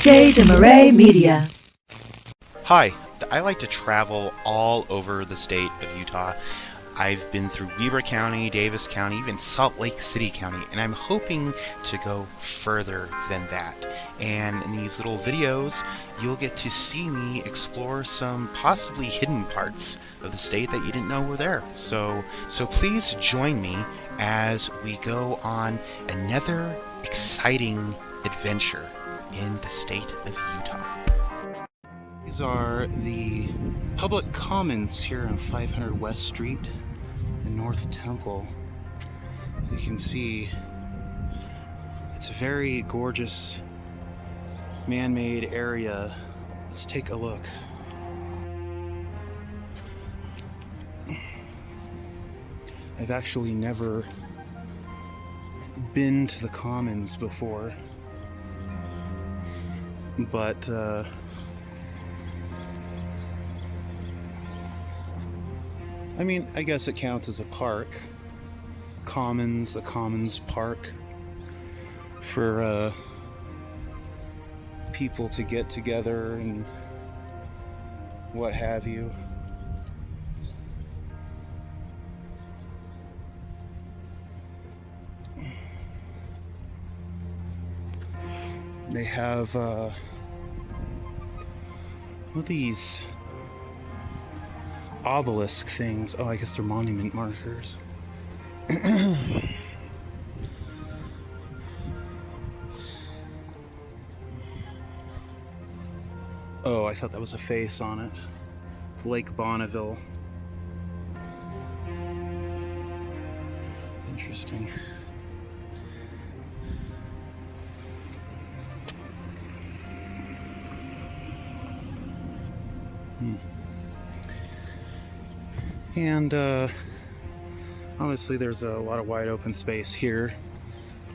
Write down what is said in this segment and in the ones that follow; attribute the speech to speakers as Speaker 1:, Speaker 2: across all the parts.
Speaker 1: Desmarais Media.
Speaker 2: Hi, I like to travel all over the state of Utah. I've been through Weber County, Davis County, even Salt Lake City County, and I'm hoping to go further than that. And in these little videos, you'll get to see me explore some possibly hidden parts of the state that you didn't know were there. So please join me as we go on another exciting adventure in the state of Utah. These are the public commons here on 500 West Street in North Temple. You can see it's a very gorgeous man-made area. Let's take a look. I've actually never been to the commons before, but I mean, I guess it counts as a park. A commons park for people to get together and what have you. They have what are these obelisk things? Oh, I guess they're monument markers. Oh, I thought that was a face on it. It's Lake Bonneville. Interesting. And obviously there's a lot of wide open space here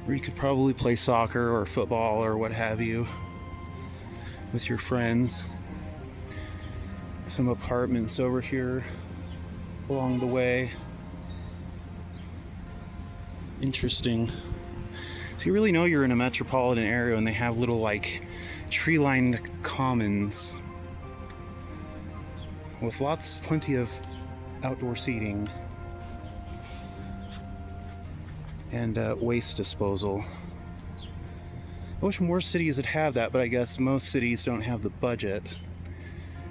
Speaker 2: where you could probably play soccer or football or what have you with your friends. Some apartments over here along the way. Interesting. So you really know you're in a metropolitan area when they have little like tree-lined commons with plenty of outdoor seating and waste disposal. I wish more cities would have that, but I guess most cities don't have the budget,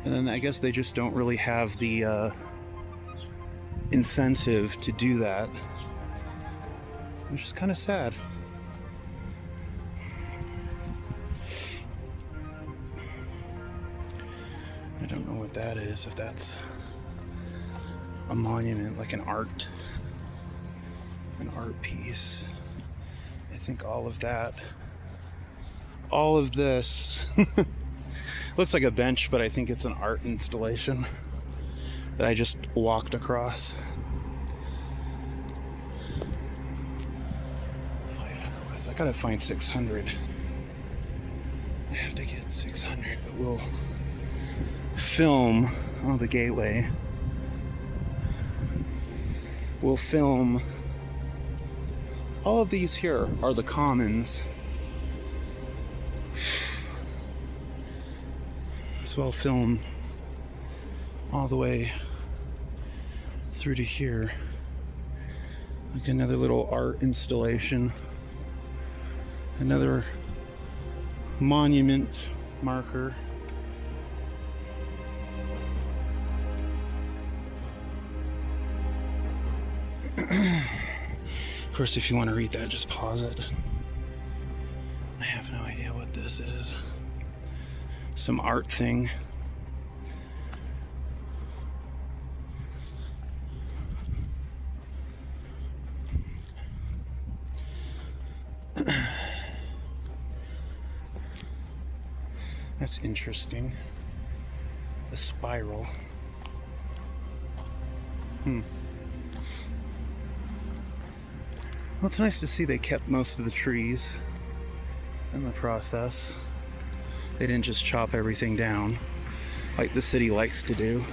Speaker 2: and then I guess they just don't really have the incentive to do that, which is kind of sad. I don't know what that is, if that's a monument, like an art piece. I think all of this looks like a bench, but I think it's an art installation that I just walked across. 500 West. I gotta find 600. I have to get 600, but we'll film on the gateway. We'll film all of these here are the commons. So I'll film all the way through to here. Like another little art installation. Another monument marker. Of course, if you want to read that, just pause it. I have no idea what this is. Some art thing. That's interesting. A spiral. Well, it's nice to see they kept most of the trees in the process. They didn't just chop everything down like the city likes to do.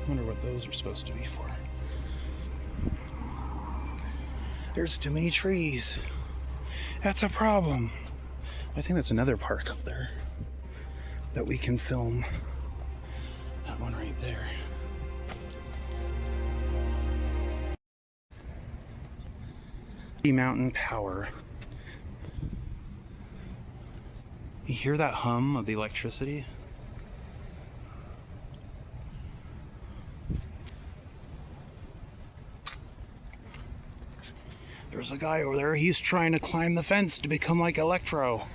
Speaker 2: I wonder what those are supposed to be for. There's too many trees. That's a problem. I think that's another park up there that we can film. That one right there. Mountain Power. You hear that hum of the electricity? There's a guy over there. He's trying to climb the fence to become like Electro.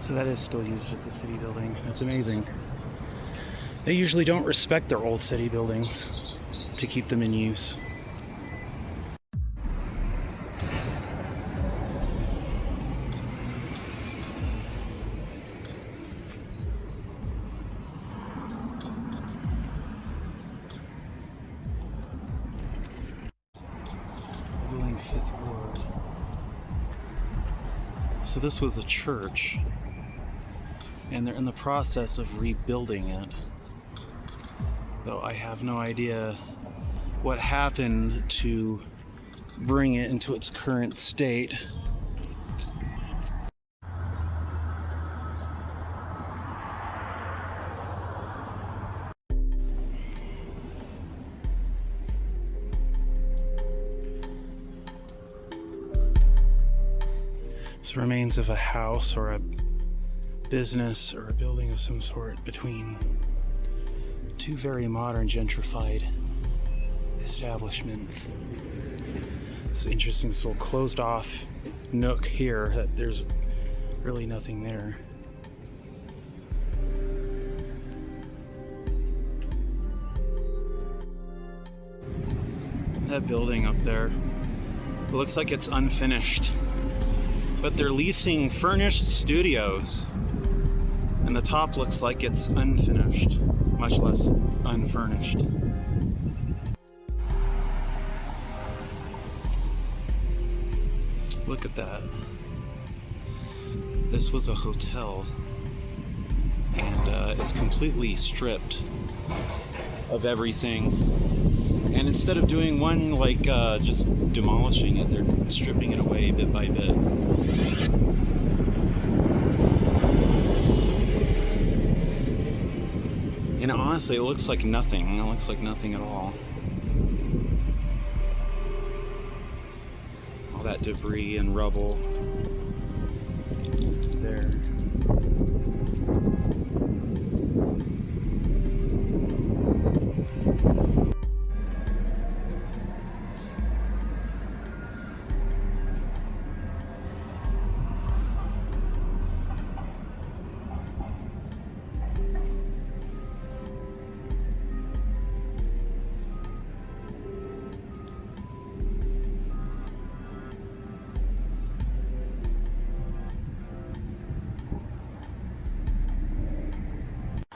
Speaker 2: So that is still used as a city building. That's amazing. They usually don't respect their old city buildings to keep them in use. Building 5th Ward. So this was a church, and they're in the process of rebuilding it. Though I have no idea what happened to bring it into its current state. It's remains of a house or a business or a building of some sort between two very modern gentrified establishments. It's interesting, this little closed off nook here that there's really nothing there. That building up there, it looks like it's unfinished, but they're leasing furnished studios, and the top looks like it's unfinished, much less unfurnished. Look at that. This was a hotel, and it's completely stripped of everything. And instead of doing one, like just demolishing it, they're stripping it away bit by bit. And honestly, it looks like nothing. It looks like nothing at all. All that debris and rubble there.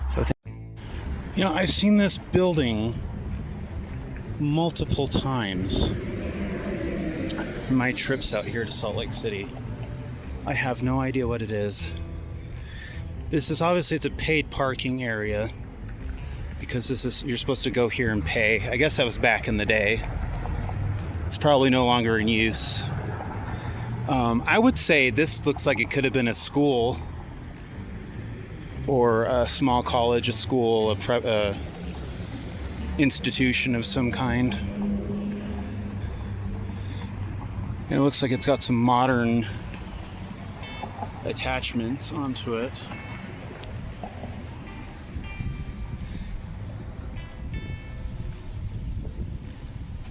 Speaker 2: So you know, I've seen this building multiple times in my trips out here to Salt Lake City. I have no idea what it is. This is obviously, it's a paid parking area because this is, you're supposed to go here and pay. I guess that was back in the day. It's probably no longer in use. I would say this looks like it could have been a school or a small college, a school, a institution of some kind. It looks like it's got some modern attachments onto it.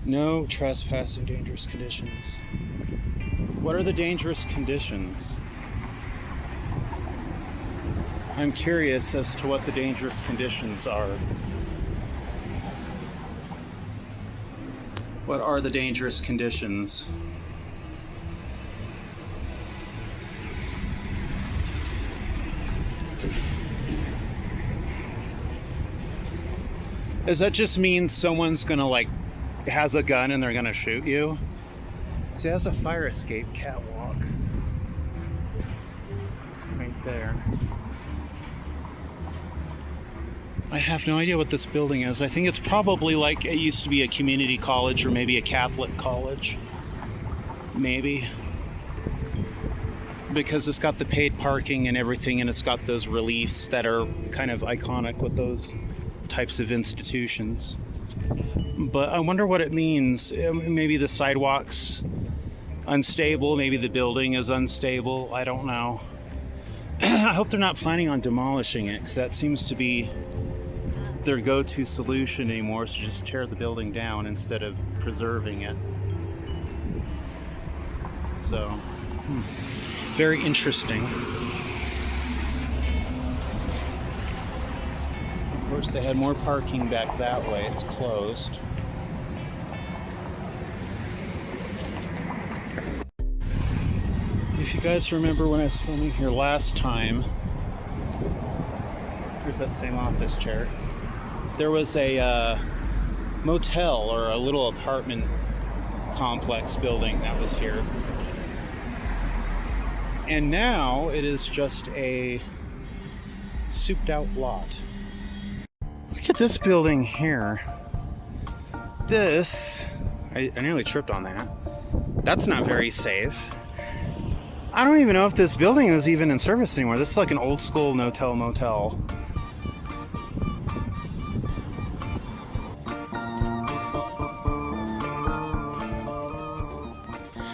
Speaker 2: No trespass or dangerous conditions. What are the dangerous conditions? I'm curious as to what the dangerous conditions are. What are the dangerous conditions? Does that just mean someone's gonna has a gun and they're gonna shoot you? See, that's a fire escape catwalk. Right there. I have no idea what this building is. I think it's probably like, it used to be a community college or maybe a Catholic college. Maybe. Because it's got the paid parking and everything, and it's got those reliefs that are kind of iconic with those types of institutions. But I wonder what it means. Maybe the sidewalk's unstable, maybe the building is unstable, I don't know. I hope they're not planning on demolishing it, because that seems to be their go-to solution anymore, so just tear the building down instead of preserving it. So, very interesting.
Speaker 3: Of course, they had more parking back that way. It's closed. If you guys remember when I was filming here last time, here's that same office chair. There was a motel or a little apartment complex building that was here. And now it is just a souped out lot. Look at this building here. This, I nearly tripped on that. That's not very safe. I don't even know if this building is even in service anymore. This is like an old school no-tell motel.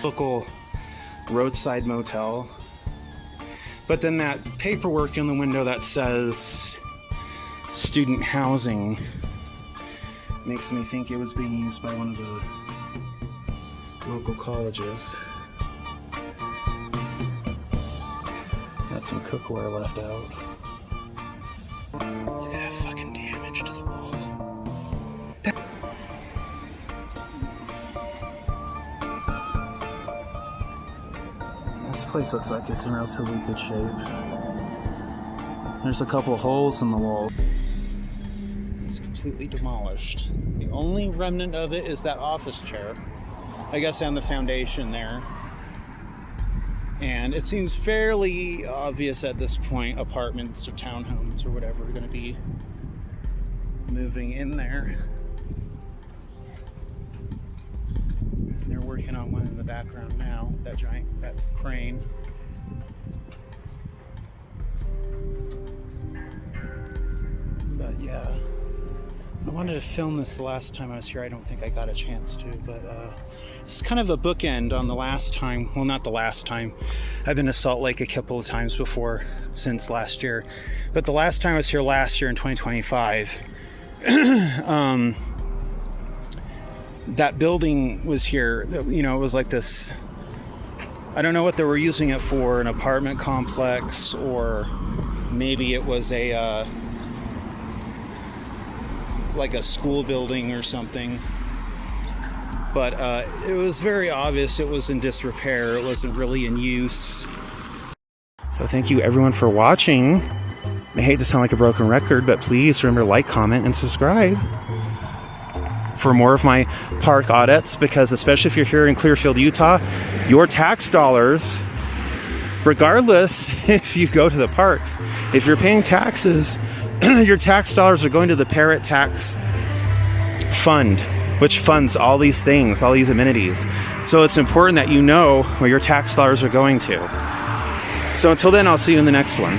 Speaker 3: Local roadside motel. But then that paperwork in the window that says student housing makes me think it was being used by one of the local colleges. Got some cookware left out. Look at that fucking damage to the wall. This place looks like it's in relatively good shape. There's a couple holes in the wall. It's completely demolished. The only remnant of it is that office chair, I guess, and the foundation there. And it seems fairly obvious at this point, apartments or townhomes or whatever are going to be moving in there. They're working on one in the background now, that crane. But yeah, I wanted to film this the last time I was here. I don't think I got a chance to, but it's kind of a bookend on the last time. Well, not the last time. I've been to Salt Lake a couple of times before since last year. But the last time I was here last year in 2025, that building was here. You know, it was like this, I don't know what they were using it for, an apartment complex, or maybe it was a like a school building or something. But it was very obvious it was in disrepair. It wasn't really in use. So thank you everyone for watching. I hate to sound like a broken record, but please remember to like, comment, and subscribe for more of my park audits, because especially if you're here in Clearfield, Utah, your tax dollars, regardless if you go to the parks, if you're paying taxes, your tax dollars are going to the Parrot Tax Fund, which funds all these things, all these amenities. So it's important that you know where your tax dollars are going to. So until then, I'll see you in the next one.